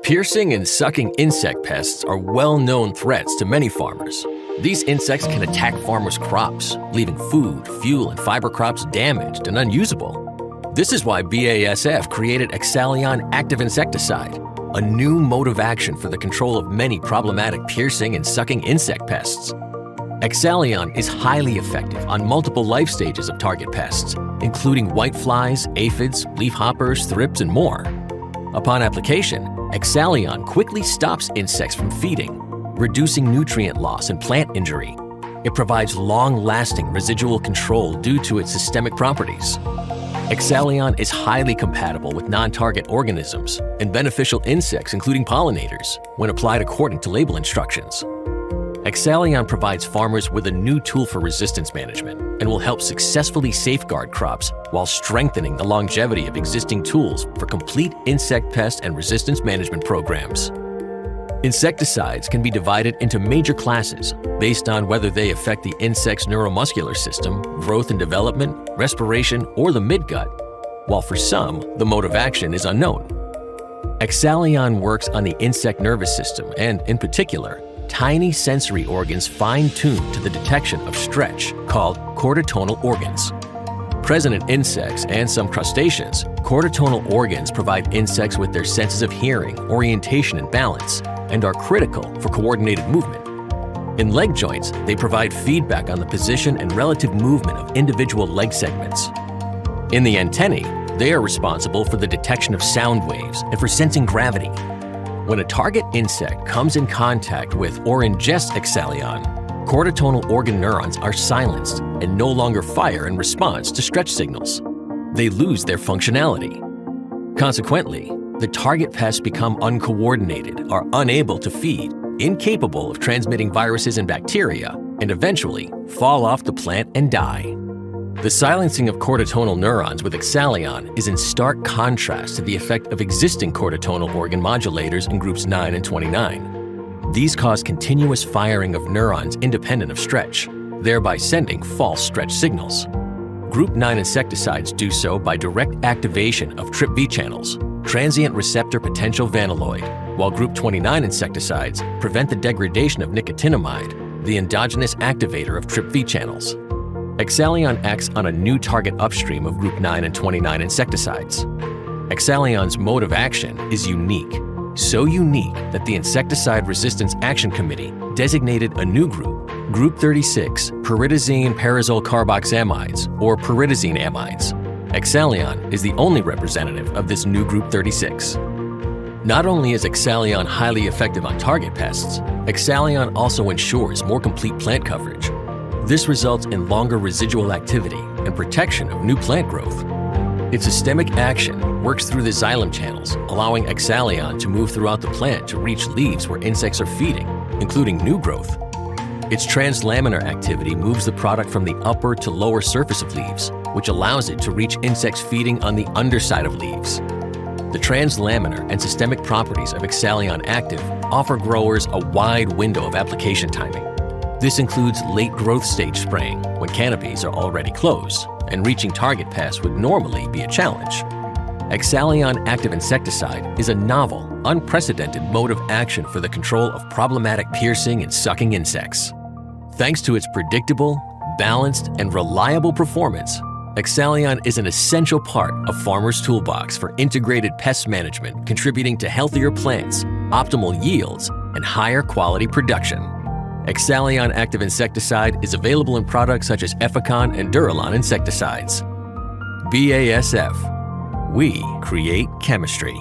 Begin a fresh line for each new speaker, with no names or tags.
Piercing and sucking insect pests are well-known threats to many farmers. These insects can attack farmers' crops, leaving food, fuel, and fiber crops damaged and unusable. This is why BASF created Axalion Active Insecticide, a new mode of action for the control of many problematic piercing and sucking insect pests. Axalion is highly effective on multiple life stages of target pests, including whiteflies, aphids, leafhoppers, thrips, and more. Upon application, Axalion quickly stops insects from feeding, reducing nutrient loss and plant injury. It provides long-lasting residual control due to its systemic properties. Axalion is highly compatible with non-target organisms and beneficial insects, including pollinators, when applied according to label instructions. Axalion provides farmers with a new tool for resistance management and will help successfully safeguard crops while strengthening the longevity of existing tools for complete insect pest and resistance management programs. Insecticides can be divided into major classes based on whether they affect the insect's neuromuscular system, growth and development, respiration, or the midgut, while for some, the mode of action is unknown. Axalion works on the insect nervous system and, in particular, tiny sensory organs fine-tuned to the detection of stretch, called chordotonal organs. Present in insects and some crustaceans, chordotonal organs provide insects with their senses of hearing, orientation, and balance, and are critical for coordinated movement. In leg joints, they provide feedback on the position and relative movement of individual leg segments. In the antennae, they are responsible for the detection of sound waves and for sensing gravity. When a target insect comes in contact with or ingests Axalion, chordotonal organ neurons are silenced and no longer fire in response to stretch signals. They lose their functionality. Consequently, the target pests become uncoordinated, are unable to feed, incapable of transmitting viruses and bacteria, and eventually fall off the plant and die. The silencing of chordotonal neurons with Axalion is in stark contrast to the effect of existing chordotonal organ modulators in groups 9 and 29. These cause continuous firing of neurons independent of stretch, thereby sending false stretch signals. Group 9 insecticides do so by direct activation of TRPV channels, transient receptor potential vanilloid, while Group 29 insecticides prevent the degradation of nicotinamide, the endogenous activator of TRPV channels. Axalion acts on a new target upstream of Group 9 and 29 insecticides. Axalion's mode of action is unique, so unique that the Insecticide Resistance Action Committee designated a new group, Group 36 pyridazine pyrazole carboxamides, or pyridazine amides. Axalion is the only representative of this new Group 36. Not only is Axalion highly effective on target pests, Axalion also ensures more complete plant coverage. This results in longer residual activity and protection of new plant growth. Its systemic action works through the xylem channels, allowing Axalion to move throughout the plant to reach leaves where insects are feeding, including new growth. Its translaminar activity moves the product from the upper to lower surface of leaves, which allows it to reach insects feeding on the underside of leaves. The translaminar and systemic properties of Axalion Active offer growers a wide window of application timing. This includes late growth stage spraying when canopies are already closed and reaching target pests would normally be a challenge. Axalion Active Insecticide is a novel, unprecedented mode of action for the control of problematic piercing and sucking insects. Thanks to its predictable, balanced, and reliable performance, Axalion is an essential part of farmers' toolbox for integrated pest management, contributing to healthier plants, optimal yields, and higher quality production. Axalion Active Insecticide is available in products such as Ethicon and Duralon insecticides. BASF. We create chemistry.